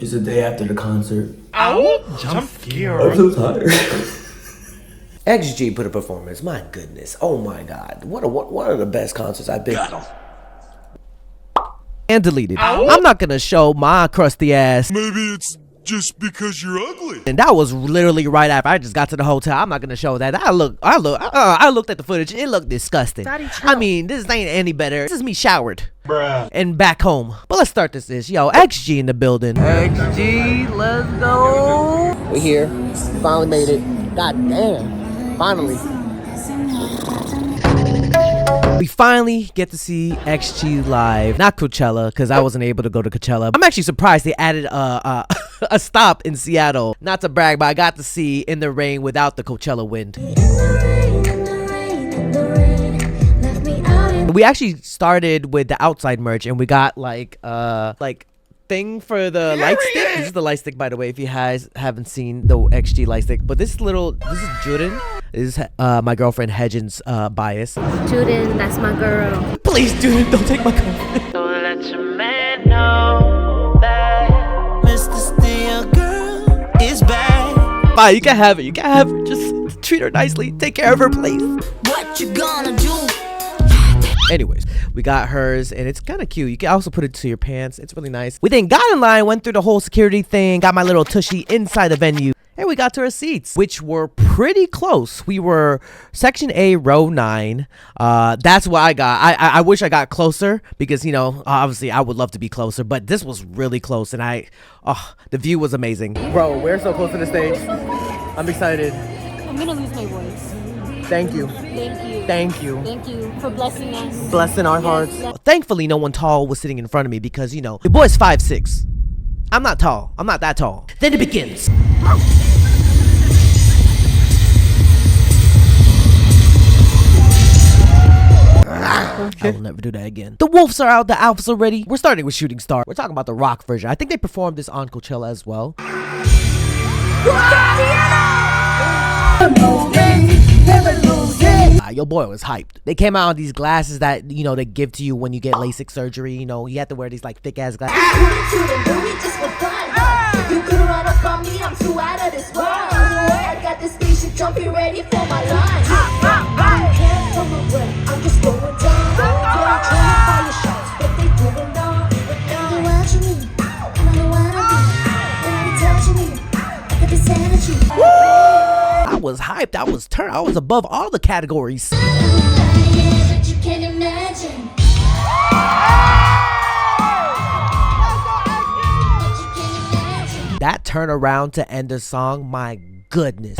It's the day after the concert. Ow! Jump scare. I'm so tired. XG put a performance. My goodness. Oh my God. One of the best concerts I've been. And deleted. I'm not gonna show my crusty ass. Maybe it's just because you're ugly. And that was literally right after I just got to the hotel. I'm not gonna show that. I looked at the footage. It looked disgusting. I mean, this ain't any better. This is me showered. Bruh. And back home. But let's start this ish. Yo, XG in the building. XG, let's go. We here. Finally made it. God damn. Finally. We finally get to see XG live. Not Coachella, because I wasn't able to go to Coachella. I'm actually surprised they added a stop in Seattle. Not to brag, but I got to see In the Rain without the Coachella wind. We actually started with the outside merch, and we got like thing for the light stick. This is the light stick, by the way, if you guys haven't seen the XG light stick. But this is Jurin. This is my girlfriend Hedgen's bias. Jurin, that's my girl. Please, Jurin, don't take my girlfriend. So let your man know that Mr. Steel Girl is back. Bye, you can have it. You can have her. Just treat her nicely. Take care of her, please. What you gonna do? Anyways, we got hers, and it's kind of cute. You can also put it to your pants. It's really nice. We then got in line, went through the whole security thing, got my little tushy inside the venue, and we got to our seats, which were pretty close. We were section A, row 9. That's what I got. I wish I got closer because, you know, obviously I would love to be closer, but this was really close, and the view was amazing. Bro, we're so close to the stage. I'm excited. I'm gonna lose my voice. Thank you. Thank you. Thank you. Thank you for blessing us. Blessing our hearts. Thankfully, no one tall was sitting in front of me because, you know, the boy's 5'6". I'm not tall. I'm not that tall. Then it begins. I will never do that again. The wolves are out. The alphas are ready. We're starting with Shooting Star. We're talking about the rock version. I think they performed this on Coachella as well. Your boy was hyped. They came out on these glasses that, you know, they give to you when you get LASIK surgery. You know, you have to wear these like thick ass glasses. You couldn't run up on me, I'm too out of this world. I got this spaceship jumping ready for my line. I'm just going down. They're trying to fire shots, but they doing down. They're watching me, and I wanna be. They're touching me, I get this energy. I was hyped, I was turned, I was above all the categories. But you can't imagine. That turnaround to end the song, my goodness.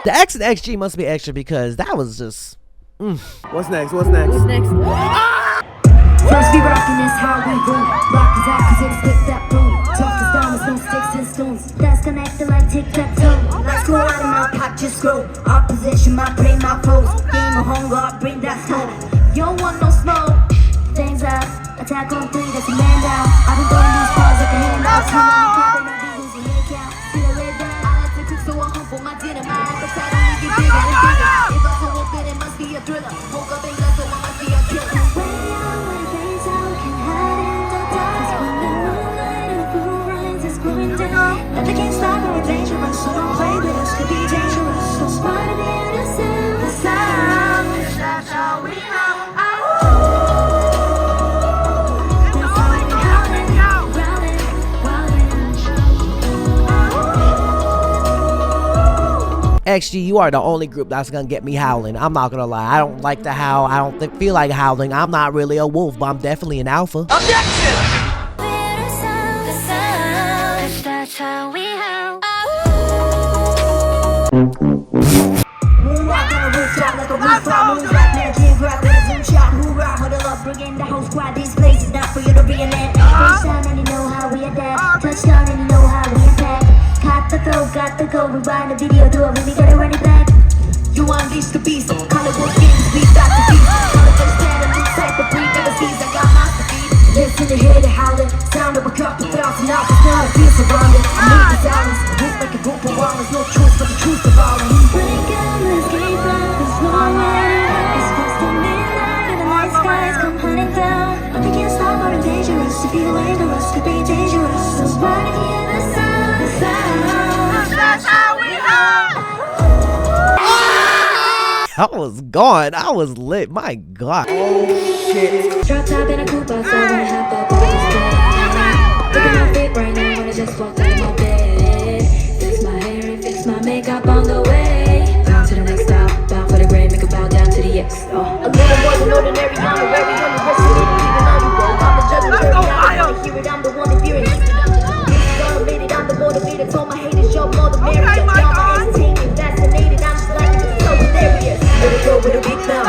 The X and XG must be extra because that was just. What's next? What's next? What's next? First we rockin' this how we do. Rock is out 'cause it's with that boom. Tough as diamonds, no sticks and stones. That's connected like tic-tac-toe. Let's go out of my pot, just grow. Opposition, my brain, my pose. Game of hunger, bring that smoke. You don't want no smoke. Things up, attack on 3, that's a man down. I've been throwing these bars like a hand out. Too long, they might be losing head count. See the lid down, I like to cook so I humble my dinner. My appetite only get bigger and bigger. If I go up it must be a thriller. Woke up and got so I must be a killer. Never can stop me, we're dangerous, so don't play with us, could be dangerous. So smart to be innocent, the sound, that's how we know. XG, you are the only group that's gonna get me howling. I'm not gonna lie. I don't like to howl. I don't feel like howling. I'm not really a wolf, but I'm definitely an alpha. Objection! That's how we howl. Moonwalk on a rooftop like a rooftop. Moon black man can't grab with a boom shot. Hoorah, huddle up, bring in the whole squad. This place is not for you to reenact. First time and you know how we adapt. Touchdown and you know how we attack. Got the throw, got the go. Rewind the video, do it when we gotta run it back. You unleash the beast, colorful skins, we Bullets in the head, the howling. Sound of a couple thousand out, it's not a fear surrounded. I move the silence, move like a group of wilders. No truth but the truth of all. Break out, let's keep up, there's no matter. It's close to midnight and the night skies come hunting down. But they can't stop or dangerous. To be away to us could be dangerous. So why to hear the sound, the sound. That's how we are. I was gone. I was lit. My God. Drop top in a coupe, so when I hop up on the step. Look at my feet right now when I just walked out of my bed. Fix my hair and fix my makeup on the way. Down to the next stop, bound for the grave, make a bow down to the X. A little more than ordinary, honorary, on the rest of it, even on you go. I'm the judge and jury, I'm the one to hear it, I'm the one to fear it. I'm the motivator, told my haters, show more the merrier. Y'all my entertainment, fascinated, I'm just like it's so hilarious. Let it go with a big mouth.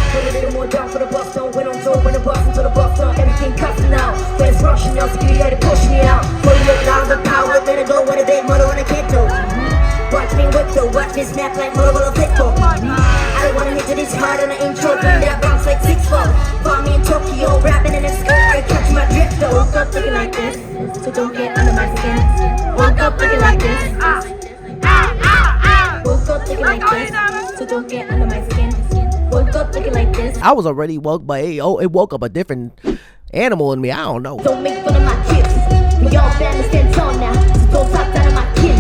Put a little more down for the bus, don't wait on door when the bus until the bus done. Everything cussing out, when it's rushing out, security had to push me out. Put a little louder, the power, let it go with a big mother and a kid though. Watch me whip though, watch me snap like mother of a pitbull. I don't wanna hit to this hard on the intro, bring that bounce like 6'4". Find me in Tokyo, rapping in a skirt, I catch my drift though. Woke up looking like this, so don't get under my skin. Woke up looking like this. Woke up looking like this, so don't get under my skin. Woke up looking like this. I was already woke, but it woke up a different animal in me. I don't know. Don't make fun of my kids. We all band stand tall now, so don't talk down to my kin.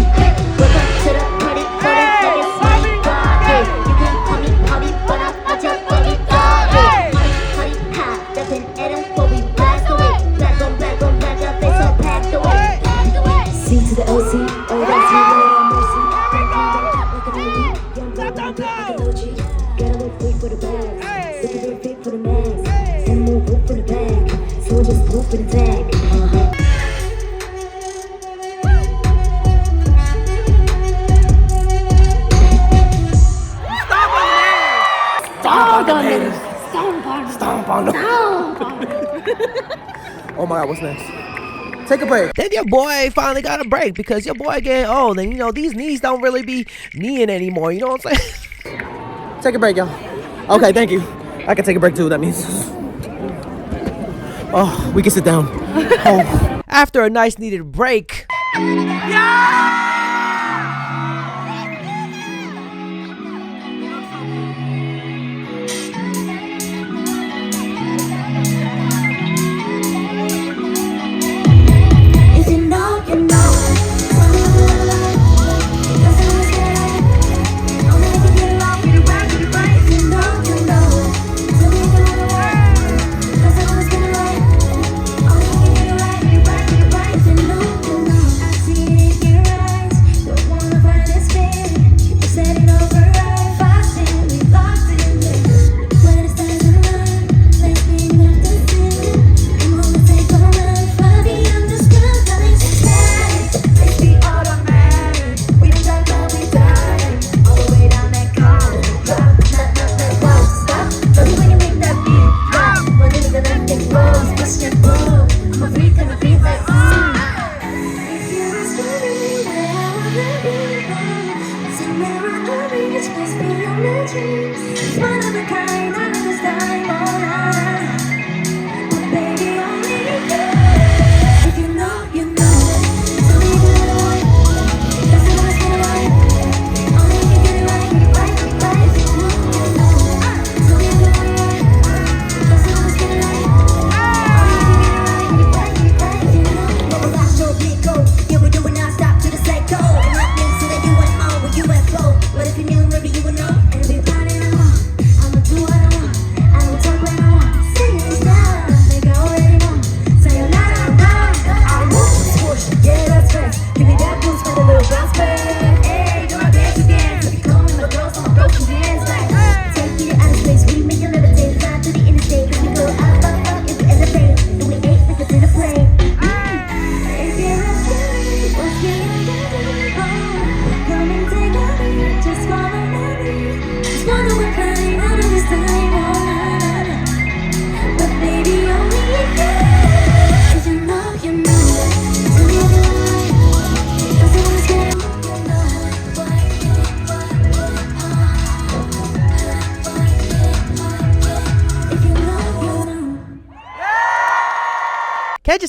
Welcome to the party, like it's my God. Hey, you can call me Harvey, but I'm not your baby dog. Hey, Harvey, ha, that's an Adam, but we blast away. Black on black on black, our face all packed away. C to the OC, oh that's me, no mercy. Like a baby, young girl, like an OG. Gotta look big for the bags, look a bit big for the mags. Send more rope for the bag, so just loop for the tag. Stomp on them. Oh my God, what's next? Take a break. Then your boy finally got a break because your boy getting old and you know these knees don't really be kneeing anymore. You know what I'm saying? Take a break, y'all. Okay, thank you. I can take a break too. That means. Oh, we can sit down. Oh. After a nice needed break.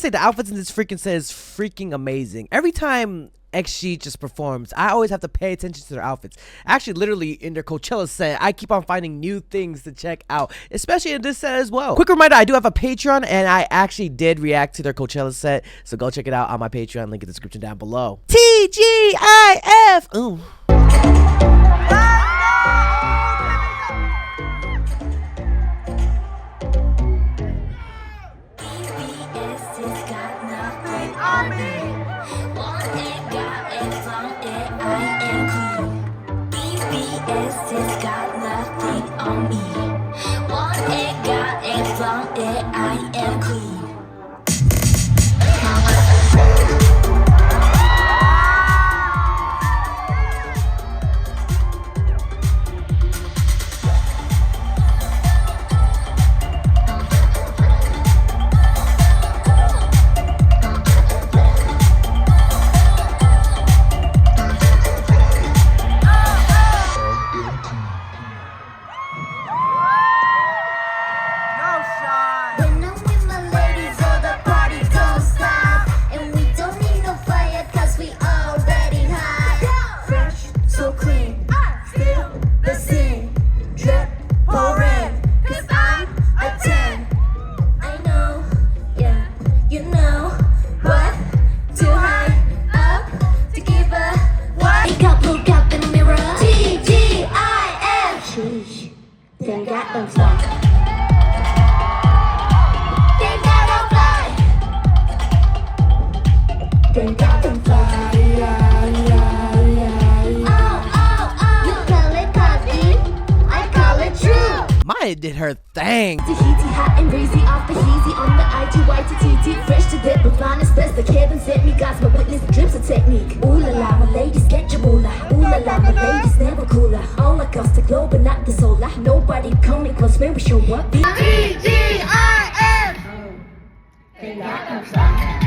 just say the outfits in this freaking set is freaking amazing. Every time XG just performs, I always have to pay attention to their outfits. Actually, literally in their Coachella set, I keep on finding new things to check out, especially in this set as well. Quick reminder, I do have a Patreon, and I actually did react to their Coachella set, so go check it out on my Patreon, link in the description down below. TGIF! Ooh. I am clean. When I'm with my ladies, all the party don't stop. And we don't need no fire, cause we already hot. Fresh, so clean, feel the scene. Drip, pouring, cause I'm a 10. I know, yeah, you know what? Too high up to give a what? Look up in the mirror. TGIF. Sheesh, then got them stuck. They got them fly, You call it cocky, I call it true. Maya did her thing. The heaty, hot and breezy, off the heezy on the IGY to TT. Fresh to dip, but flying is best. The Kevin sent me, God's my witness, drips of technique. Ooh la la, my ladies get your moolah. Ooh la la, my ladies never cooler. All across the globe, but not the solar. Nobody coming close when we show up. TGIF. They got them fly.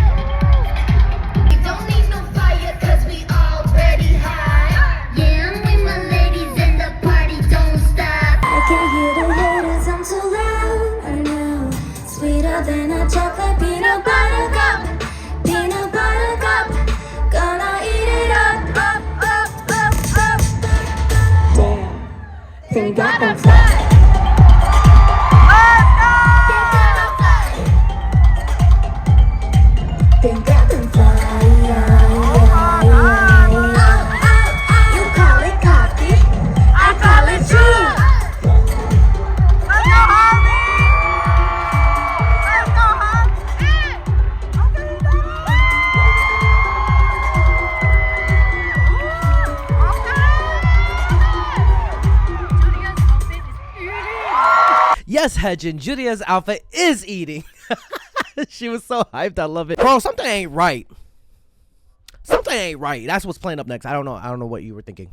Don't need no fire, cause we already high. Yeah, I'm with my ladies and the party don't stop. I can hear the haters, I'm too loud. I know, sweeter than a chocolate peanut butter cup. Peanut butter cup, gonna eat it up, up. Damn, they got them fly. They got them fly. You call it cocky, I call it true. Let's go, Harvey. Let's go, Yes, Hedgen, Julia's outfit is eating. She was so hyped. I love it. Bro, something ain't right. Something ain't right. That's what's playing up next. I don't know. I don't know what you were thinking.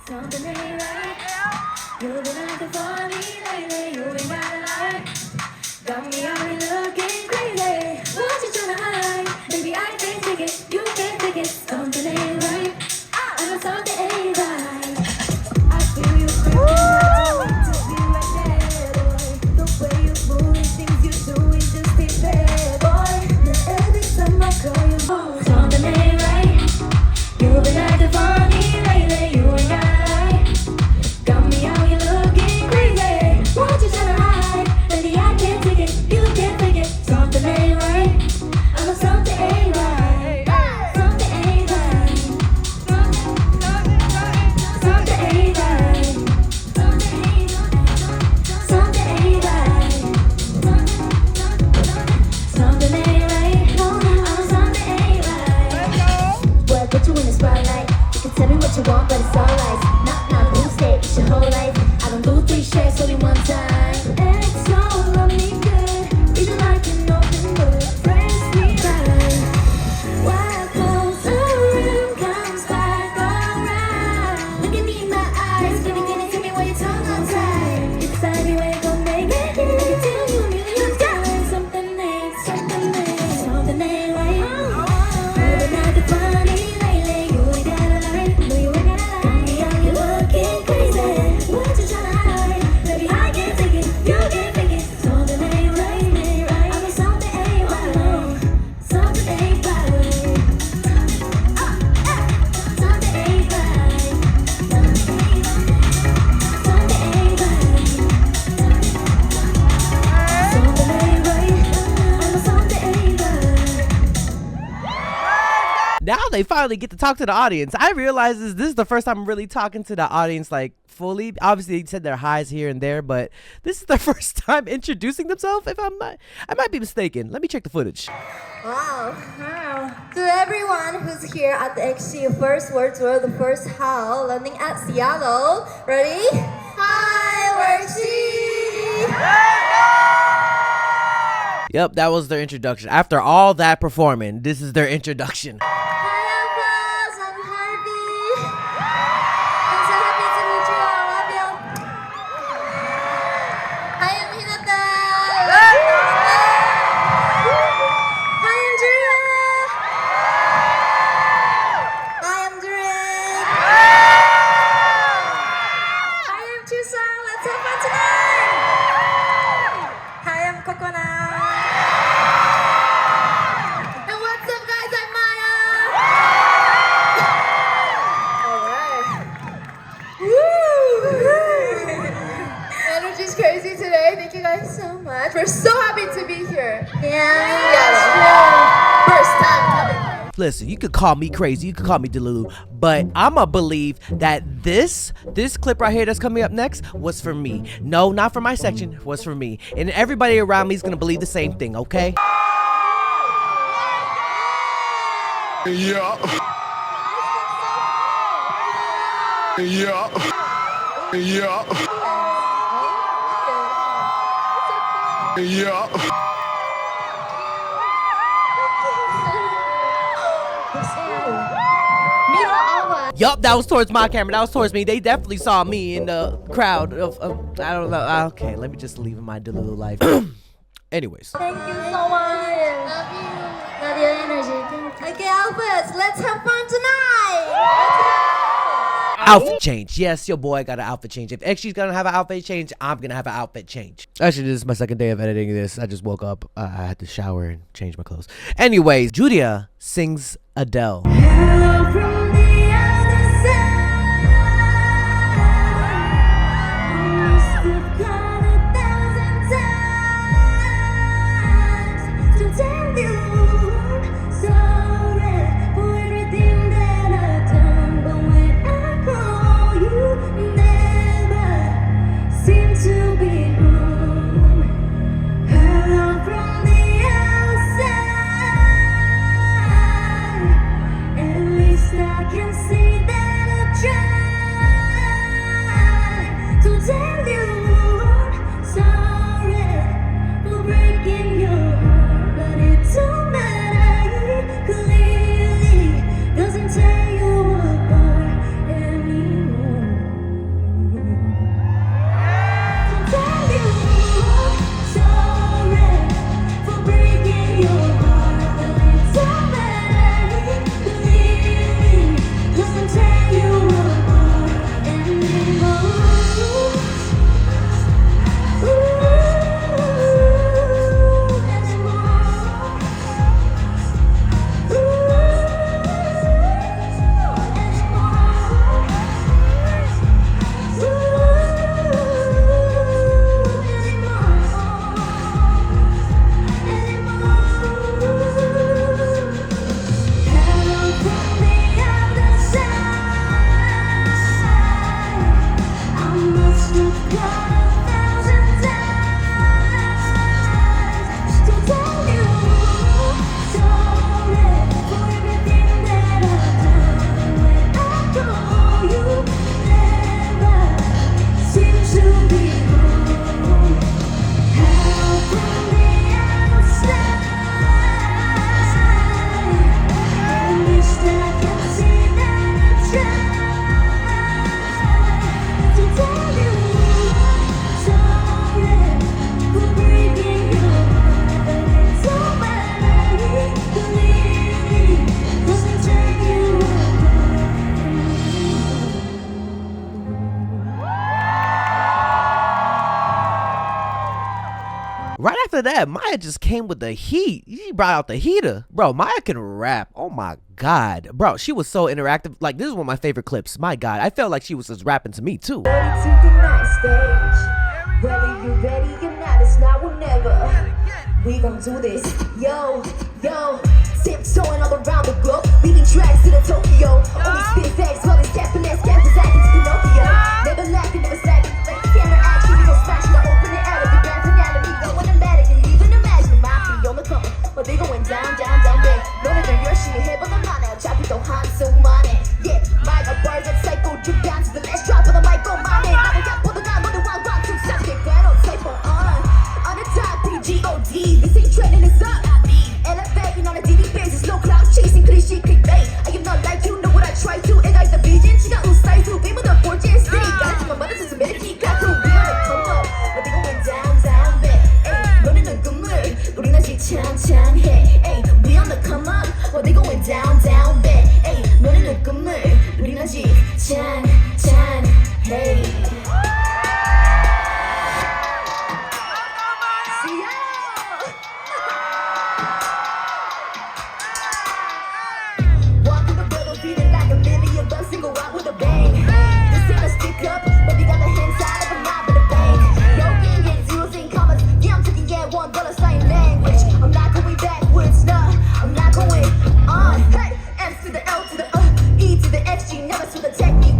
Something ain't right. You've been acting funny lately. You ain't got a lie. Got me out here looking crazy. What you tryna hide? Baby, I can't take it. You can't take it. Something ain't right. I know something ain't right. I feel you creeping. I don't want to be right there, boy. The way you moving, things you doing, just be fair, boy. Now every time I call you, they finally get to talk to the audience. I realize this is the first time I'm really talking to the audience like fully. Obviously, they said their highs here and there, but this is their first time introducing themselves. If I'm not, I might be mistaken. Let me check the footage. Wow. To everyone who's here at the XG First World Tour, the first hall, landing at Seattle. Ready? Hi, we're XG! Yep, that was their introduction. After all that performing, this is their introduction. Hi, Alphas! I'm Harvey. I'm so happy to meet you. I love you. Hi, I'm Hinata. Hi, I'm Jurin. Hi, I'm Jurin. Hi, I'm Chisa. Let's have fun tonight. Hi, I'm Coconut. And what's up, guys? I'm Maya. All right. Woo! Energy's crazy today. Thank you guys so much. We're so happy to be here. Yeah. First time coming. Listen, you could call me crazy, you could call me Delulu, but I'ma believe that this clip right here that's coming up next was for me. No, not for my section, was for me. And everybody around me is gonna believe the same thing, okay? Yeah. Yeah. Yeah. Yeah. Yup, that was towards my camera. That was towards me. They definitely saw me in the crowd of I don't know. Okay, let me just leave my Delulu life. Anyways. Thank you so much. Love you. Love your energy. Okay, Alphas, let's have fun tonight. Outfit change. Yes, your boy got an outfit change. If XG's gonna have an outfit change, I'm gonna have an outfit change. Actually, this is my second day of editing this. I just woke up. I had to shower and change my clothes. Anyways, Julia sings Adele. Hello from the other side. I must have called 1,000 times to tell you sorry for everything that I've done. But when I call, you never seem to be home. Hello from the outside. At least I can see that I tried to tell you sorry for breaking your heart, but it don't matter. It clearly doesn't tear you apart anymore. To tell you sorry for breaking your heart, but it don't matter. It clearly doesn't tear you apart anymore. Right after that, Maya just came with the heat. She brought out the heater. Bro, Maya can rap. Oh my God. Bro, she was so interactive. Like, this is one of my favorite clips. My God. I felt like she was just rapping to me too. Ready to the night stage. Whether you ready or not, it's now or never. We gon' do this. Yo, yo. tiptoeing all around the globe, leaving tracks to the Tokyo. Only spitting facts, all these Japanese campers acting to Pinocchio. Never lacking, never slacking. Like the camera action, we gon' smash it. I open it out of the grand finale. We go automatic and even imagine my feet on the cover. But they going down, down, down big. 너네들 열심히 해보던 나네. 어차피 또 한숨만해. Yeah, my bars that psycho drip down to the last drop of the mic on my name. 나는 약보다 나 너네 왕왕 좀 싸게 grand old typo on the top, PGOD. This ain't trending, it's up. Elevating on a daily basis, no cloud chasing, cliche clickbait. I am not like you, know what I try to. And I the vision, 지가 웃사이 두 빔보다 fortune state. Gotta take my mother to some medic, got to be on the come up. But they going down, down, back. Ayy, 너네는 꿈을, 우린 아직 찬찬해. Ayy, we on the come up. But they going down, down, back. Ayy, 너네는 꿈을, 우린 아직 찬찬해. See ya! Walk in the middle, feeling like a million bucks and go out with a bang. This ain't a stick up, but we got the hand side of a knob with a bang. No yin yang, zeros and commas. Yeah, I'm taking yeah, $1 sign language. I'm not going backwards, nah, I'm not going on. Hey, F to the L to the E to the F G, never to the technique.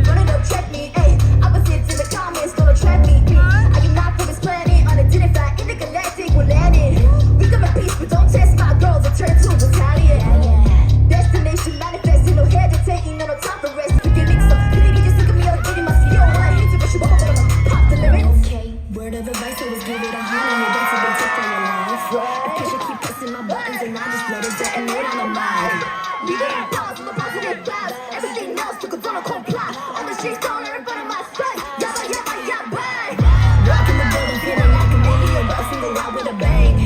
Running up, check me, ayy. Opposites in the comments, gonna trap me. I am not from this planet, unidentified, intergalactic, we're landing. We come in peace, but don't test my girls and turn to retaliate. Destination manifesting, no hesitating, no time for rest. Forget me, so please just look at me, I'm getting my CEO. When I hit to rush you, but I'm pop the lyrics. Okay, word of advice, always give it 100. That's a big tip for your life. The pressure keep pressing my buttons, and I just let it detonate on the mind. We getting pause on the positive vibes. Everything else took a ton of comply. On the streets, calling everybody my son. Yabba, yabba, yabba. Rock in the building, feeling like a million bucks and go out with a bang.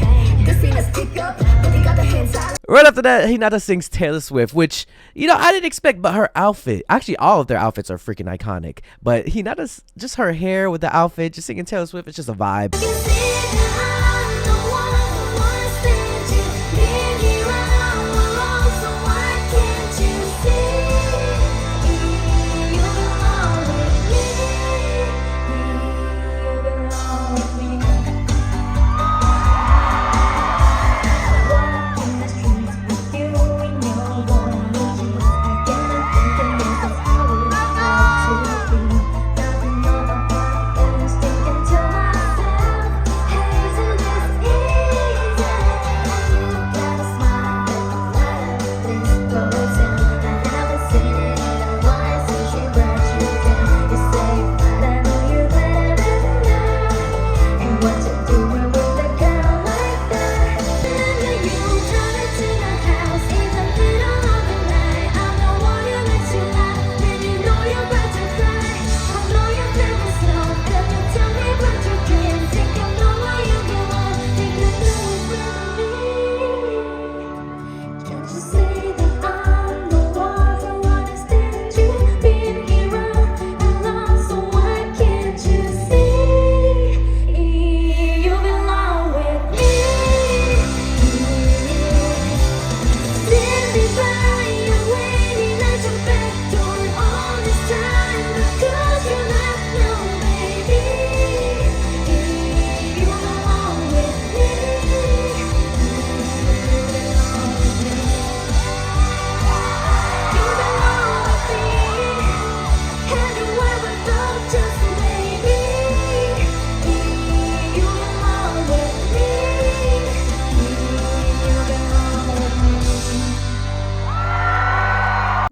This ain't a stick up, but they got the hands out. Right after that, Hinata sings Taylor Swift, which, you know, I didn't expect, but her outfit, actually all of their outfits are freaking iconic, but Hinata's, just her hair with the outfit, just singing Taylor Swift, it's just a vibe.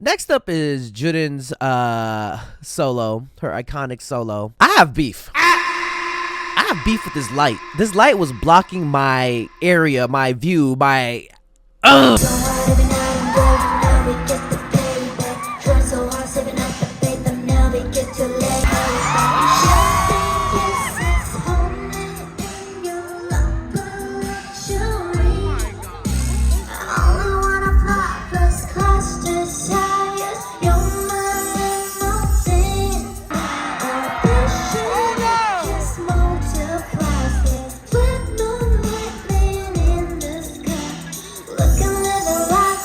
Next up is Jurin's solo, her iconic solo. I have beef. I have beef with this light. This light was blocking my area, my view, my Look under the rock.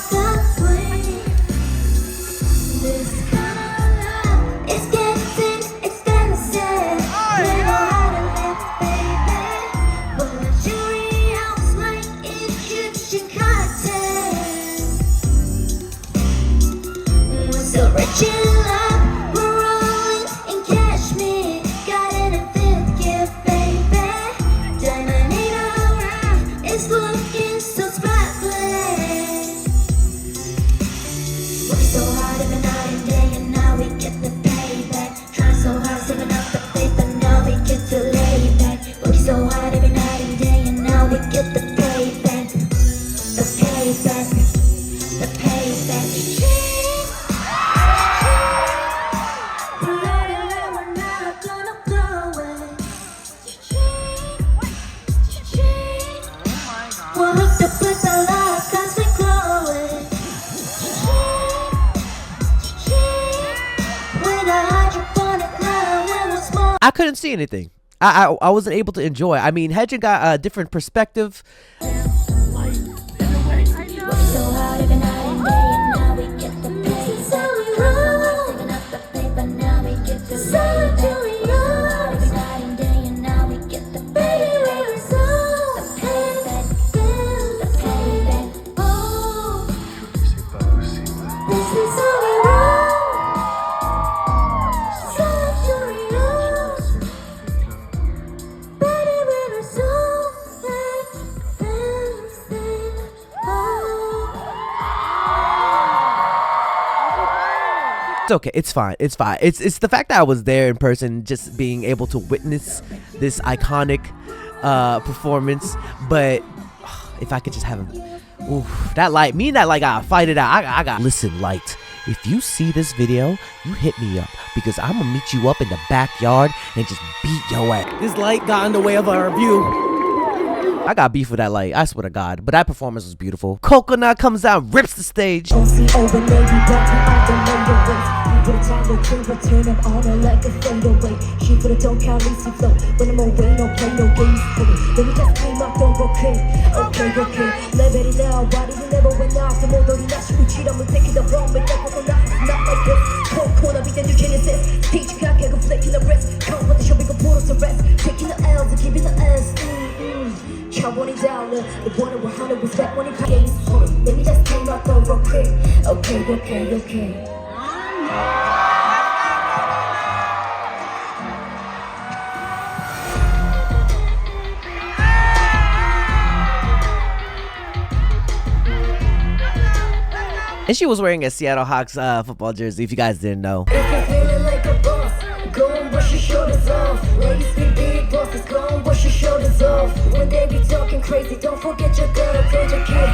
couldn't see anything. I wasn't able to enjoy. I mean, Hedgen got a different perspective. It's okay. It's fine. It's fine. It's the fact that I was there in person, just being able to witness this iconic performance. But if I could just have that light, me and that light gotta fight it out. I got listen, light. If you see this video, you hit me up because I'm gonna meet you up in the backyard and just beat your ass. This light got in the way of our view. I got beef with that light, I swear to God. But that performance was beautiful. Coconut comes out, rips the stage. Okay. And she was wearing a Seattle Hawks football jersey, if you guys didn't know. If you're feeling like a boss, go and brush your shoulders off. Ladies be big bosses, go and brush your shoulders off. When they be talking crazy, don't forget your girl, told your kid.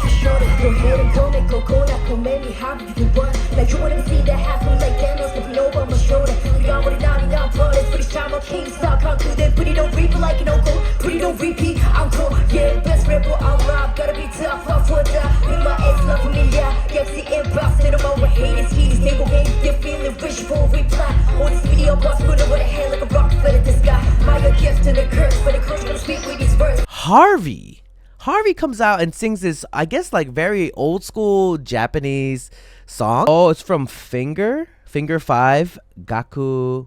For sure, go ahead and go make coconut, go make me happy if you want. Like you wanna see that happen like Thanos, if you know over my shoulder. We got what it down, brothers, but it's time I king stock, how could they put it on repeat like an Encore? Put it on repeat, Encore, yeah, best rebel, I'm robbed, gotta be tough, I'll for that. With my ex, love familiar, yeah, see inbox, let them over haters, heaters, they go game, they're feeling rich for a reply. On this video, boss, put over the head like a rock, feeling this guy. My gift to the curse, but the curse gonna speak with these words. Harvey comes out and sings this, I guess, like very old school Japanese song. Oh, it's from Finger 5, Gaku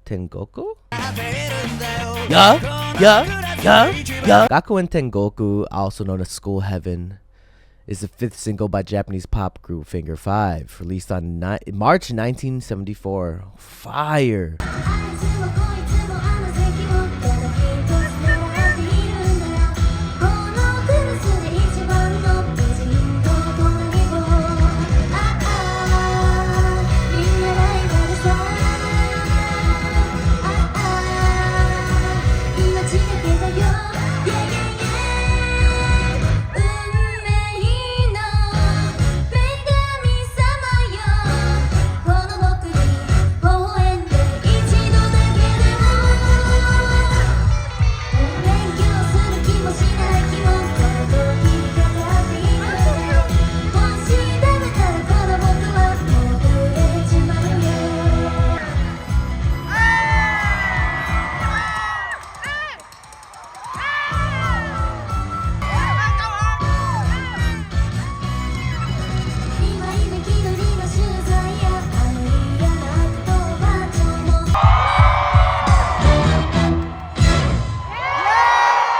Tengoku? Yeah. Gaku and Tengoku, also known as School Heaven, is the 5th single by Japanese pop group Finger 5, released on March 1974. Fire.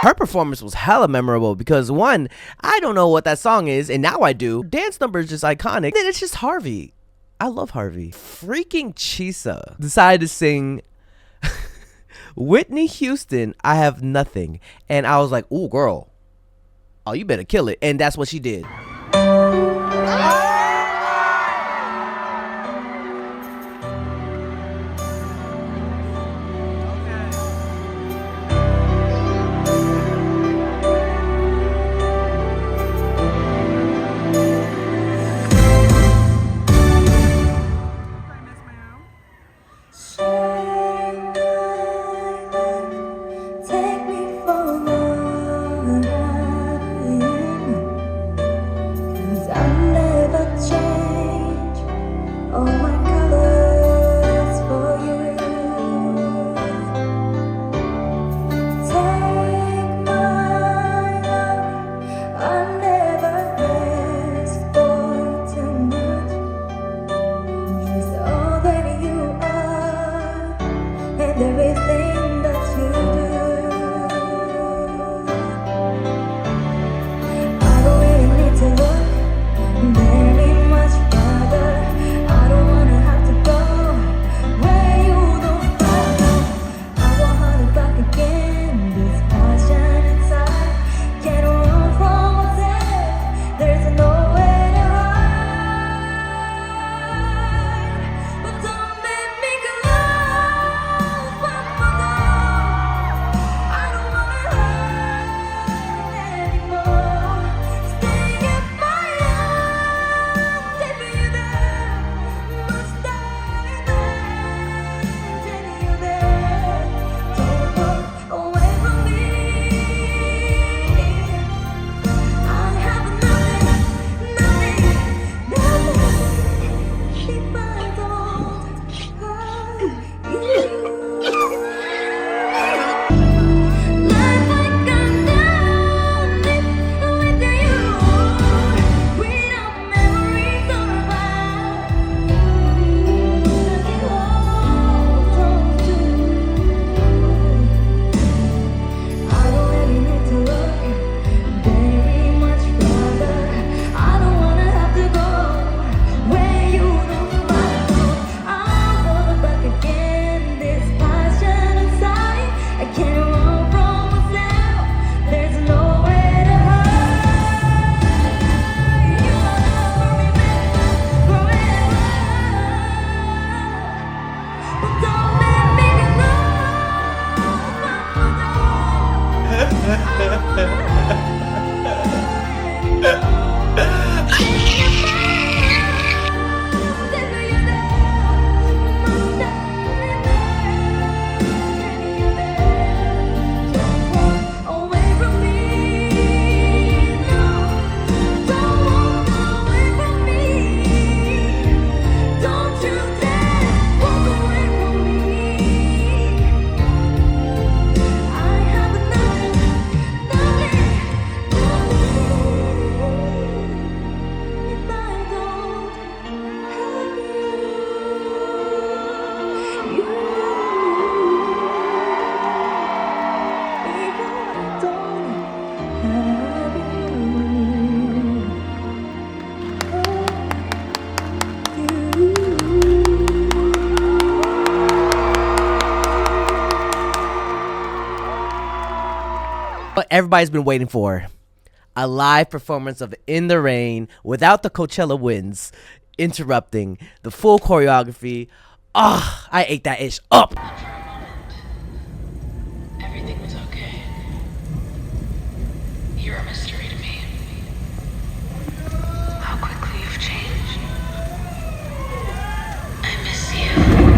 Her performance was hella memorable because, one, I don't know what that song is, and now I do. Dance number is just iconic. Then it's just Harvey. I love Harvey. Freaking Chisa decided to sing Whitney Houston, I Have Nothing. And I was like, ooh, girl. Oh, you better kill it. And that's what she did. What everybody's been waiting for. A live performance of In the Rain without the Coachella winds interrupting the full choreography. Ah, I ate that ish up. Everything was okay. You're a mystery to me. How quickly you've changed. I miss you.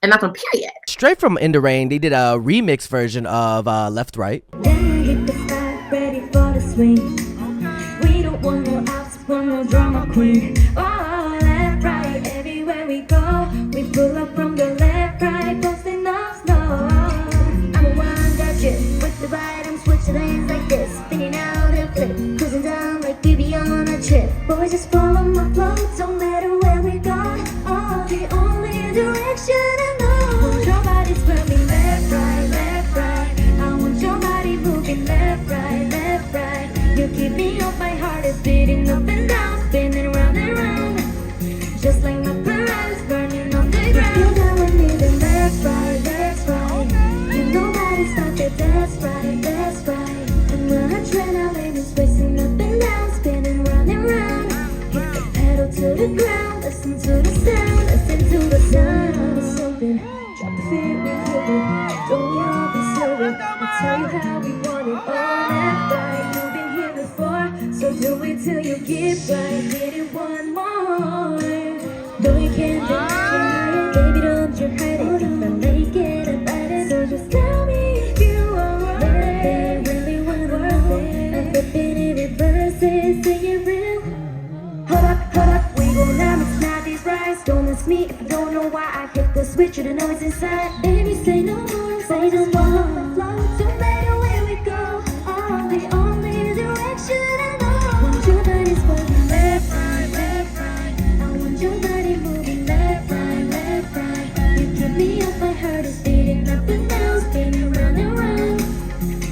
and that's on period. Straight from In the Rain, they did a remix version of Left Right. Then hit the spot, ready for the swing. We don't want no outs, want no drama queen. Oh, left, right, everywhere we go. We pull up from the left, right, posting up slow. I'm a one that chip with the right, I'm switching lanes like this. Spinning out and flip, cruising down like BB on a trip. Boys just follow my flow, don't matter where we go. Oh, the only direction I know. Want your body swerving left, right, left, right. I want your body moving left, right, left, right. You keep me up, my heart is beating up and down, spinning round and round. Just like my parents burning on the ground. You got with me, then left, right, left, right. You nobody stop it, that's right, that's right. And my adrenaline is racing up and down, spinning round and round. Hit the pedal to the ground, listen to the sound, listen to the sound. It's something, drop the feet, we feel it. Don't we all be slowing? I'll tell you how we want it. All left, right, you've been here before, so do it till you get right. Hit it one more. Though you can't deny it, baby, don't you hide it. If I make it about it, so just tell me if you are worth it. Really want worth it. I'm flipping it in verses, singing real. Hold up, we gon' now mix now these rides. Don't ask me if you don't know why I hit the switch, you don't know it's inside. Baby, say no more, say no more. Don't matter where we go, oh, the only direction I know. Want your body swerving left, right, left, right. I want your body moving left, right, left, right. You keep me up, my heart is beating up and down, spinning round and round.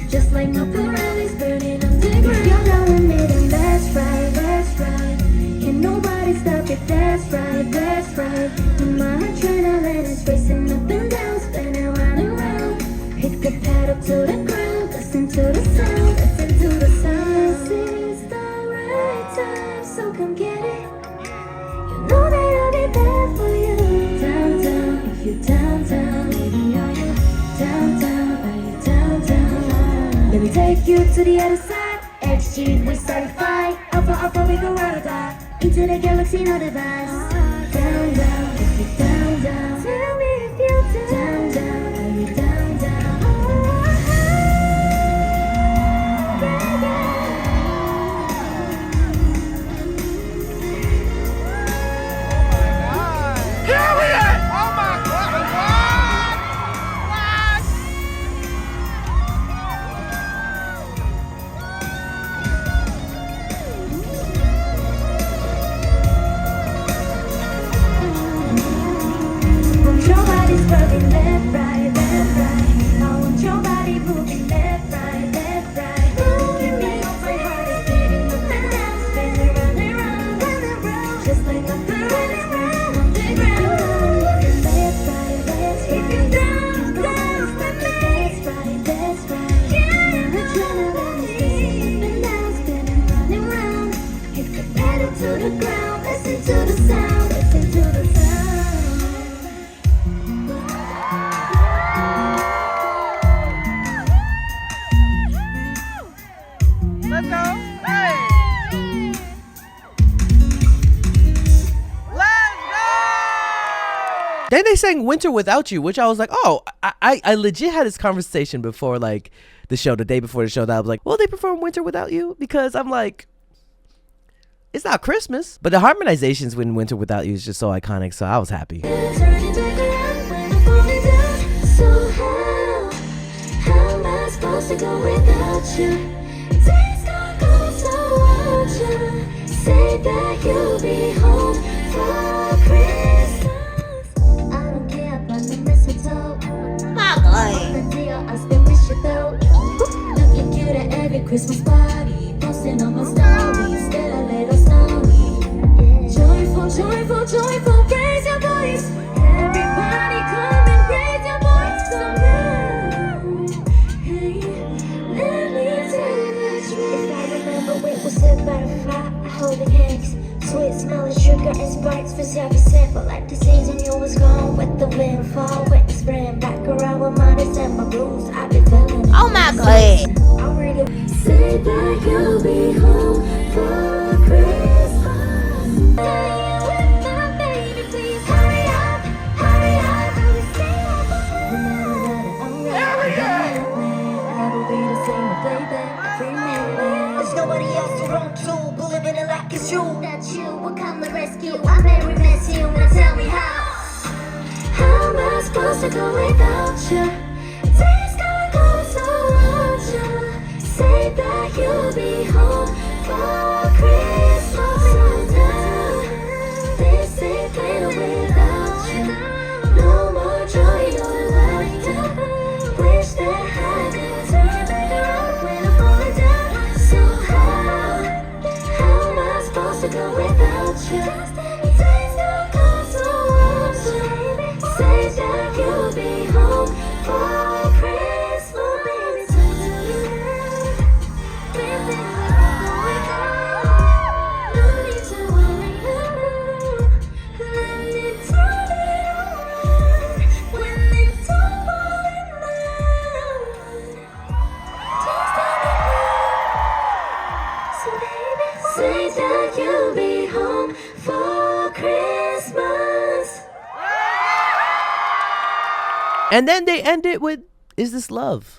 Just like my Ferrari's burning underground. You're down with me, then that's right, that's right. Can nobody stop it, that's right, that's right. And my adrenaline is racing up and down, spinning round and round. Hit the pedal to the ground, listen to the sound, listen to the sound. This is the right time, so come get it. You know that I'll be there for you. Downtown, if you downtown, baby, are you downtown? Are you downtown? Let me take you to the other side. XG, we certified. Alpha, we go ride or die. Into the galaxy, no device. Down, down, if you down, down. Tell me if you down, down. Are you down, down? Swerving left, right, left, right. I want your body moving left, right, left, right. Keep me up, my heart is beating up and down, spinning round and round, round and round. Just like a Ferrari round on the ground. Left, right, left, right. If you down, down, left, right, that's right. Yeah. My adrenaline is racing up and down, spinning round and round. Hit the pedal to the ground, listen to the sound, listen to the sound. Let's go. Hey. Let's go. Then they sang Winter Without You, which I was like, oh, I legit had this conversation before, like, the show, the day before the show, that I was like, will they perform Winter Without You? Because I'm like, it's not Christmas. But the harmonizations with Winter Without You is just so iconic, so I was happy. So how am I supposed to go without you? Days gonna go, so won't you say that you'll be home for Christmas? I don't care about the mistletoe. On the deal, I still wish you though. Looking cute at every Christmas party, posting on my stories, still a little snowy. Joyful, joyful, joyful, raise your voice. Everybody come and raise your voice. So now, hey, let me tell you the truth. If I remember, we will sit by the fire, holding hands. Sweet smelling sugar and sprites for 7%. But like the season, you was gone with the wind, fall, wet spring. Back around with my December blues. I be feeling it. Oh my god. I really say that you'll be home for Christmas. Tell you with my baby, please hurry up, hurry up. to go without you. Days gonna go so without you. Say that you'll be home for Christmas now. This ain't playing without you. No more joy or laughter. Wish that hadn't turned around when I'm falling down. So how am I supposed to go without you? Days gonna go so without you. Say that you'll be home for Christmas, baby. So do you no need to worry. Let me turn it around when it's all falling down. Just let me know. So baby, say that you'll be home for Christmas. And then they end it with, "Is this love?"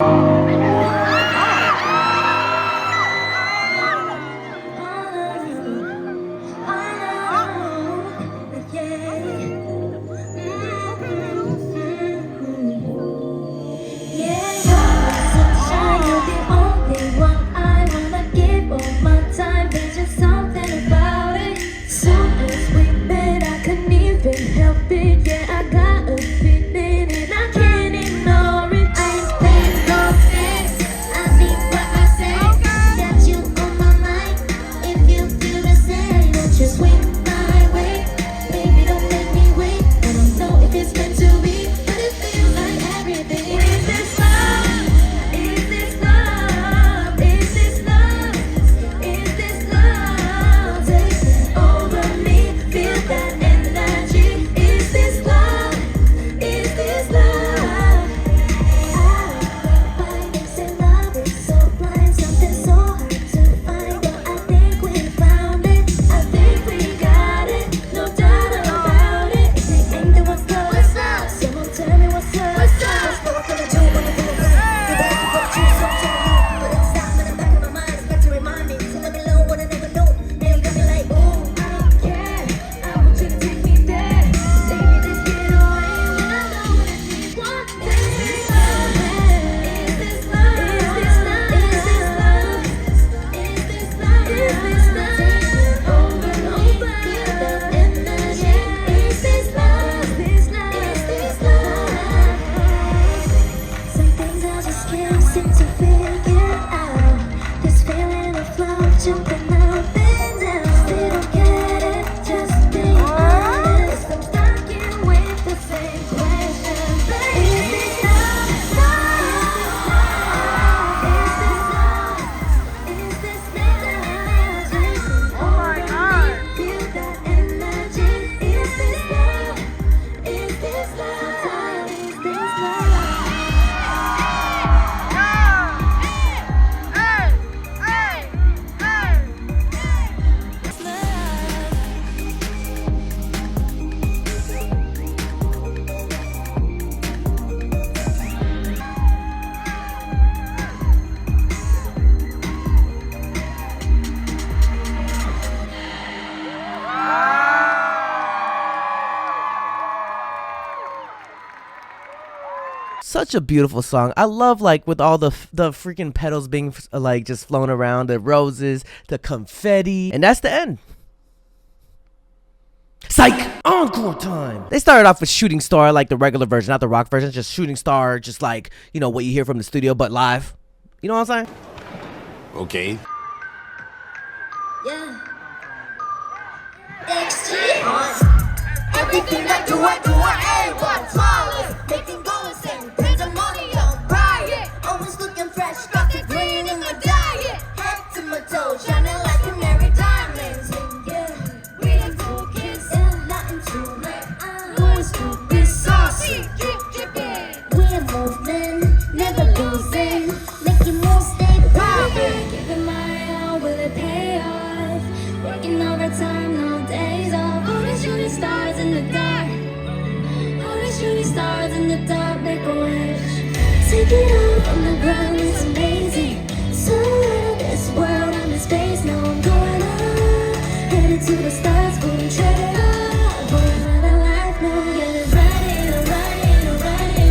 Such a beautiful song. I love, like, with all the freaking petals being like just flown around, the roses, the confetti, and that's the end. Psych! Encore time! They started off with Shooting Star, like the regular version, not the rock version, just Shooting Star, just like, you know, what you hear from the studio, but live. You know what I'm saying? Okay. Yeah. Everything I do, everyone flawless. Making go insane, pins and money on riot. Always looking fresh, got the green in my diet. Head to my toes, shining like canary diamonds. Yeah, we the cool kids, and nothing too late. Boys to be saucy, drip dripping. We're moving, never losing. Making moves, stay popping. Giving my all, will it pay off? Working overtime, no days off. All the shooting stars in the dark. All the shooting stars in the dark, make a wish. Take it off on the ground, it's amazing. So out of this world, I'm in space, now I'm going up. Headed to the stars, going straight up. Going out of life, now I'm getting ready, ready, ready.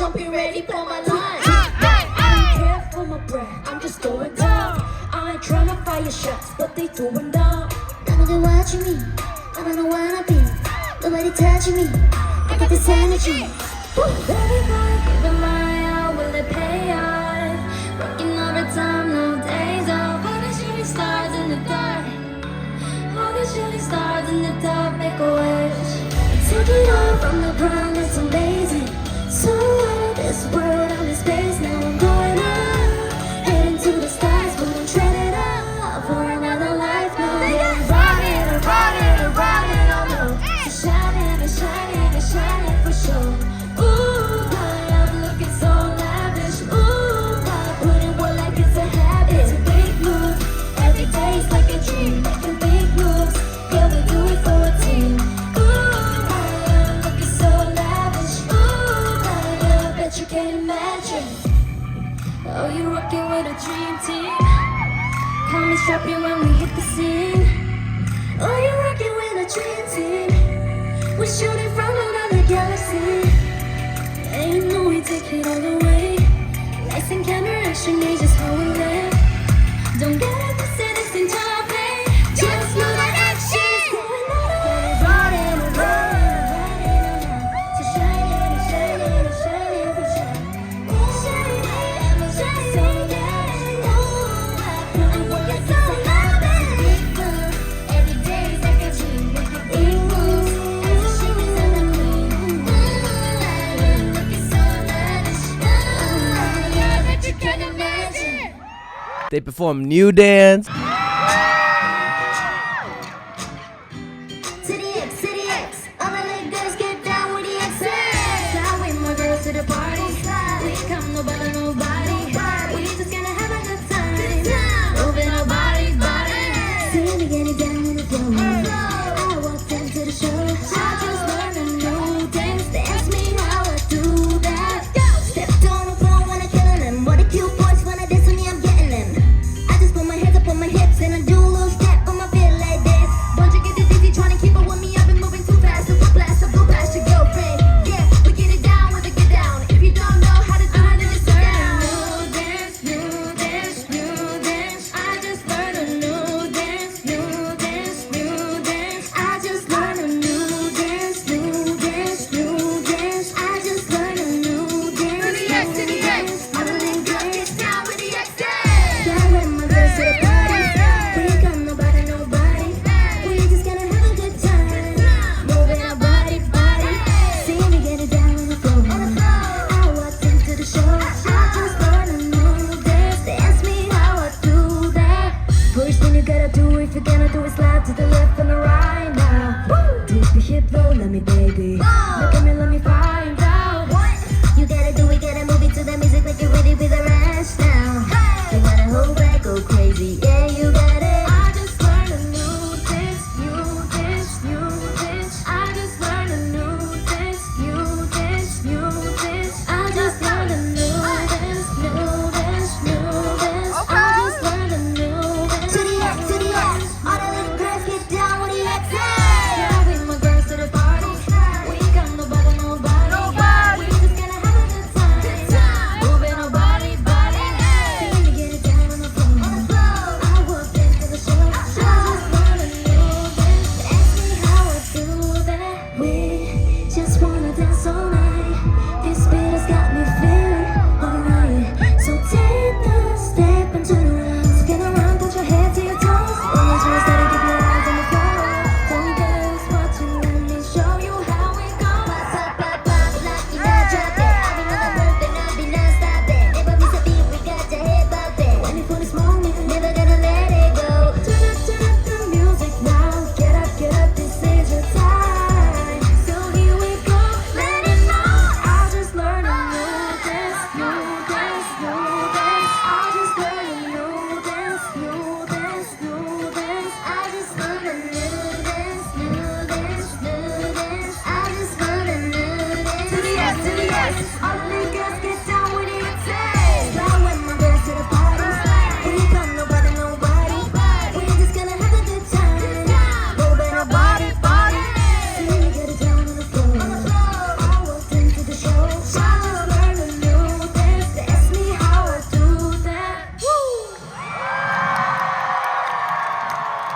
jumping ready for my line. I don't care for my breath, I'm just going down. I ain't tryna fire shots, but they throwing down. Nobody watching me, I don't know where I be. Nobody touching me, I got this energy. Everybody giving my all, will it pay off? Working overtime, no days off. All the shooting stars in the dark. All the shooting stars in the dark, make a wish. Take it all from the ground, it's amazing. So out of this world, I'm in space, now I'm going up. Heading to the stars, but I'm treading up for another life. No, I'm riding on the shining for sure. Ooh, I'm looking so lavish. Ooh, putting one like it's a habit. It's a big move, every day's like a dream. Making big moves, yeah, we do it for a team. Ooh, I'm looking so lavish. Ooh, I bet you can't imagine. Oh, you're rocking with a dream team. Call me strappy when we hit the scene. Oh, you're rocking with a dream team. We're shooting from another galaxy. And you know we take it all the way. Lights and camera action is just how we live. Don't get it to say this in topic. Just know that action's going on. Riding so shining for sure. I'm working so loud. Every day is like a dream. Making big moves, as the shivers and the queen. Looking so lavish. I bet you can't imagine. They perform New Dance. City X, all the leg girls get down with the XS. Fly with my girls to the party. We come no bother nobody. We just gonna have a good time. Moving our bodies. See me getting down on the floor. I walked into the show. I just learned a new dance. They asked me how I do that. Stepped on the floor when I killing them. What the cute boys wanna dance with me, I'm getting them. I just put my hands up on my head.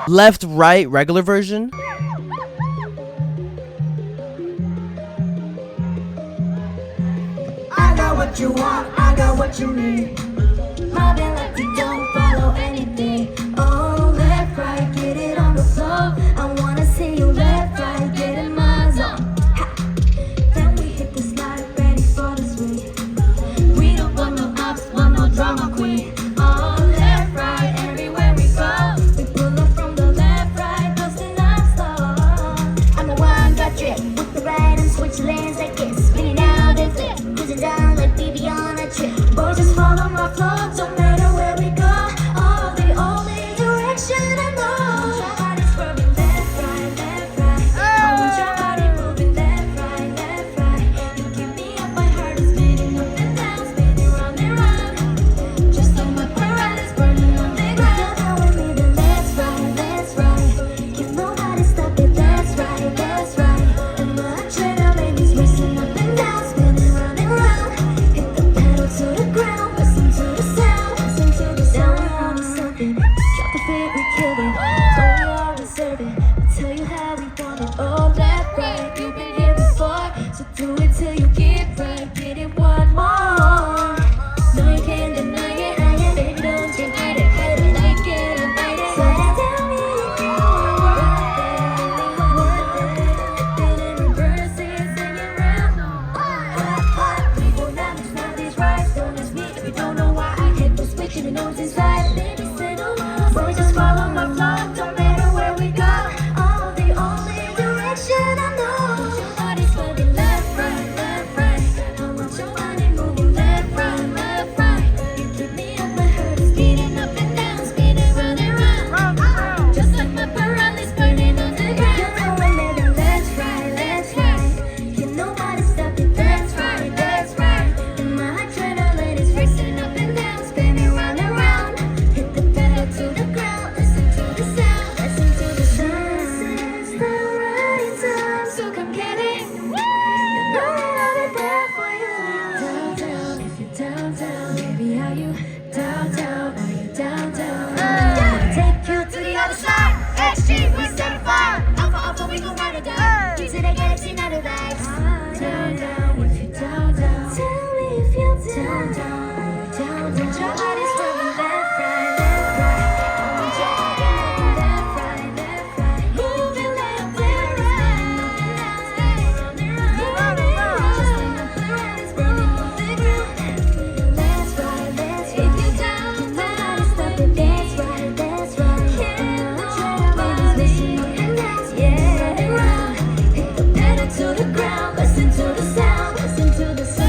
Left, right, regular version. I got what you want, I got what you need. My bad like you don't follow anything. Oh, left, right, get it on the floor. I wanna see you left, right, get in my zone. Ha. Then we hit the slide, ready for the sweet. We don't want no ups, want no drama queen. Oh, left, right, everywhere we go. We pull up from the left, right, busting up slow. I'm the one got trip with the right and switch lanes like this. Spinning out and flip, cruising down like BB on a trip. Boys just follow my flow, don't matter where we go. Oh, the only direction I know. Your body's swerving left, right, left, right. I want your body moving left, right, left, right. You keep me up, my heart is beating up and down, spinning round and round. Just like my paralysis burning on the ground. Now with me, then let's ride, let's ride. Can't nobody stop it, that's right, that's right. And my adrenaline is racing up and down, spinning round and round. Hit the pedal to the ground, listen to the sound, listen to the sound. We're on to something. Drop the beat, we killed it. Don't we all deserve it? I'll tell you how we want it. Oh, left, right, you've been here before, so do it till you get right. Get it one more. No, you can't deny it. Baby, don't you hide it. Hide it like it, invite it. So tell me if you worth it. Then in reverse, sing it round. People now just know these rights. Don't ask me if you don't know why I hit the switch and the nose inside. Baby, say no more. So just follow my flow, don't matter where we go. Oh, the only direction I know. Your body's swerving left, right, left, right. I want your body moving left, right, left, right. You keep me up, my heart is beating up and down, spinning round and round. Just like my paralysis burning on the ground. You know I'm living left, right, left, right. Can nobody stop it, that's right, that's right. And my adrenaline is racing up and down, spinning round and round. Hit the pedal to the ground, listen to the sound, listen to the sound. This is the right time, so come get it. You know that I'll be there for you. Downtown, if you're downtown, baby, are you downtown? Are you downtown? Take you to the other side. XG, we certified. Alpha, we gon' ride it down. Keep to the galaxy, not the lights. Downtown, if you're downtown. Tell me if you're downtown. Downtown, your body's moving left, right, left, right. I want your body moving left, right, left, right. Moving left, left, right. Just like my paralysis burning on the ground. Let's ride, let's ride. If you're downtown, stop it, that's right, that's right. Adrenaline's racing up and down, spinning round. Hit the pedal to the ground, listen to the sound, listen to the sound.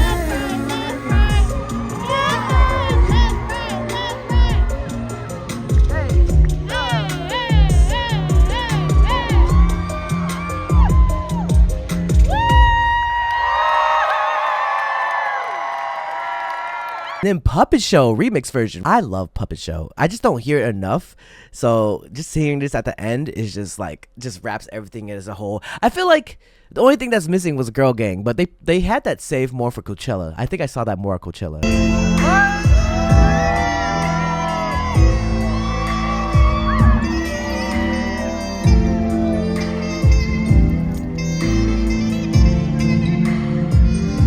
Then Puppet Show remix version. I love Puppet Show. I just don't hear it enough. So just hearing this at the end is just like, just wraps everything as a whole. I feel like the only thing that's missing was Girl Gang, but they had that saved more for Coachella. I think I saw that more at Coachella.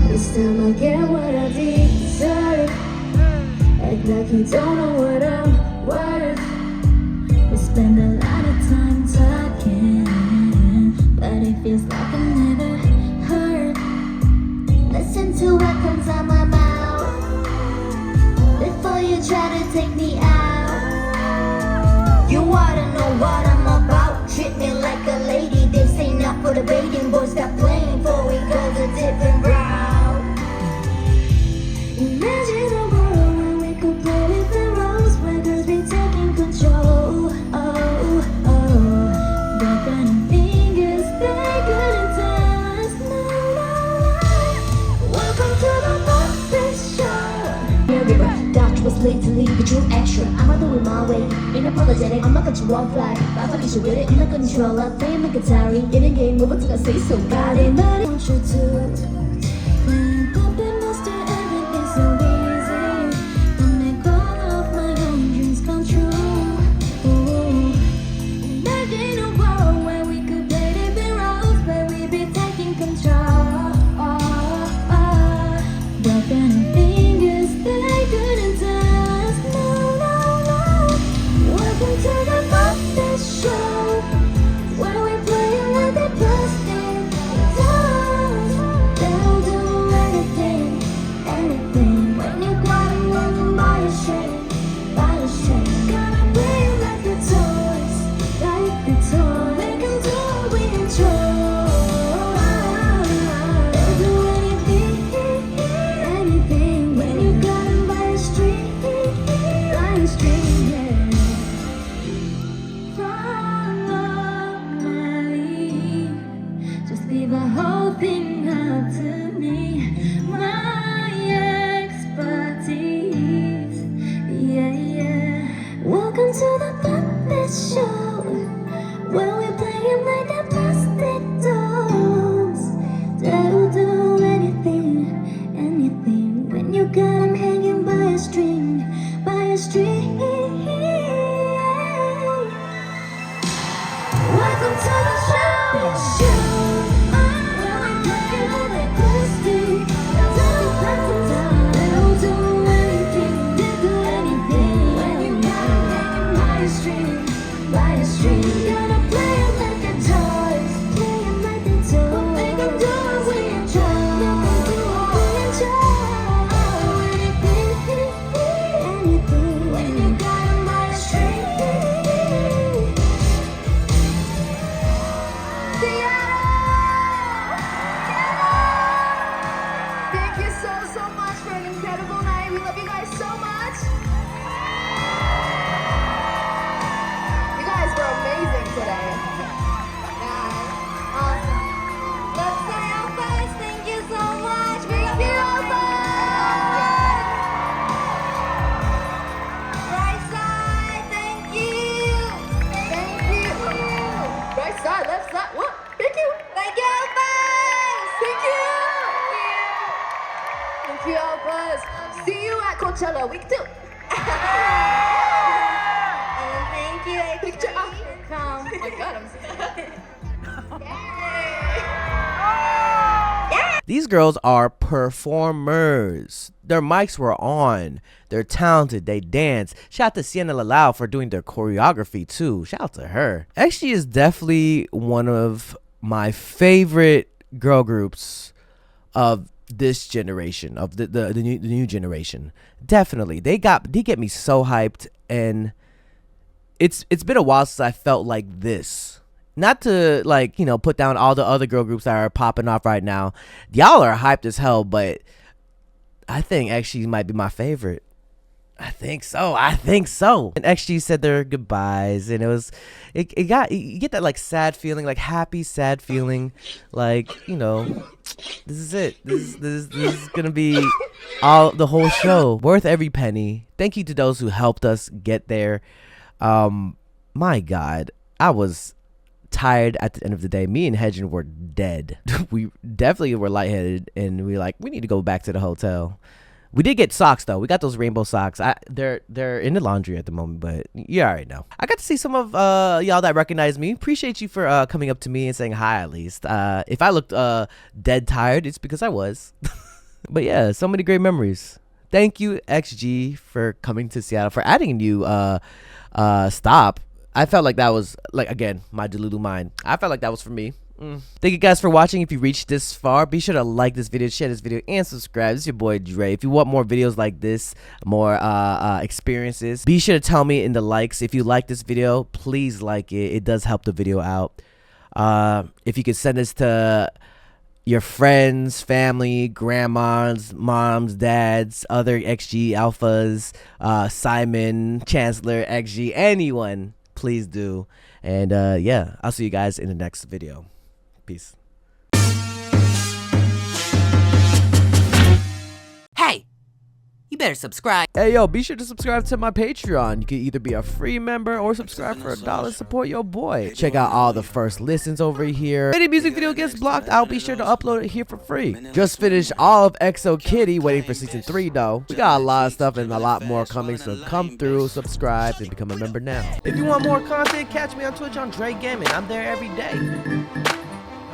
This time I get what I deserve. Act like you don't know what I'm worth. We spend a lot of time talking, but it feels like I never heard. Listen to what comes out my mouth before you try to take me out. You wanna know what I'm about? Treat me like a lady. They say not for the baiting. Boys stop playing before we go the different route. Imagine a world where we could play different roles, where girls be taking control. They're burning fingers, they couldn't tell us no. Welcome to the Puppet Show. Dutch was late to leave, but you're extra. I'ma do it my way, ain't apologetic. I'ma cut you off like I fuck you with it. I'm the controller, playing the guitar, in a game. What you gonna say so? Got it, but I want you to. Playing puppet master, everything's so easy. I make all of my own dreams come true. Ooh. so much for an incredible night. We love you guys so much. You guys were amazing today. Yeah, awesome. Let's start out first. Thank you so much. We love you all. Right side, thank you. Thank you. Right side, left side. What? Thank you. Thank you, Elvis. Thank you. Thank you, Elvis. See you at Coachella week 2. And thank you, picture up. Oh my God, I'm so These girls are performers. Their mics were on. They're talented. They dance. Shout out to Sienna Lalau for doing their choreography too. Shout out to her. XG is definitely one of my favorite girl groups of this generation, of the new generation. Definitely. They get me so hyped, and it's been a while since I felt like this. Not to, like, you know, put down all the other girl groups that are popping off right now. Y'all are hyped as hell, but I think XG might be my favorite. I think so. And XG said their goodbyes, and you get that like sad feeling, like happy sad feeling, like, you know, this is it. This is gonna be the whole show, worth every penny. Thank you to those who helped us get there. My God, I was tired at the end of the day. Me and Hedgen were dead. We definitely were lightheaded, and we need to go back to the hotel. We did get socks though. We got those rainbow socks. They're in the laundry at the moment, but you already know. I got to see some of y'all that recognize me. Appreciate you for coming up to me and saying hi at least. If I looked dead tired, it's because I was. But yeah, so many great memories. Thank you, XG, for coming to Seattle, for adding a new stop. I felt like that was, like, again, my delulu mind. I felt like that was for me. Thank you guys for watching. If you reached this far, be sure to like this video, share this video, and subscribe. This is your boy Dre. If you want more videos like this, more experiences, be sure to tell me in the likes. If you like this video, please like it. It does help the video out. If you could send this to your friends, family, grandmas, moms, dads, other XG alphas, Simon, Chancellor, XG, anyone, please do. And yeah, I'll see you guys in the next video. Peace. Hey, you better subscribe. Hey, yo, be sure to subscribe to my Patreon. You can either be a free member or subscribe for $1. Support your boy. Check out all the first listens over here. If any music video gets blocked, I'll be sure to upload it here for free. Just finished all of XO Kitty, waiting for season 3 though. We got a lot of stuff and a lot more coming, so come through, subscribe, and become a member now. If you want more content, catch me on Twitch on JREAMERS. I'm there every day.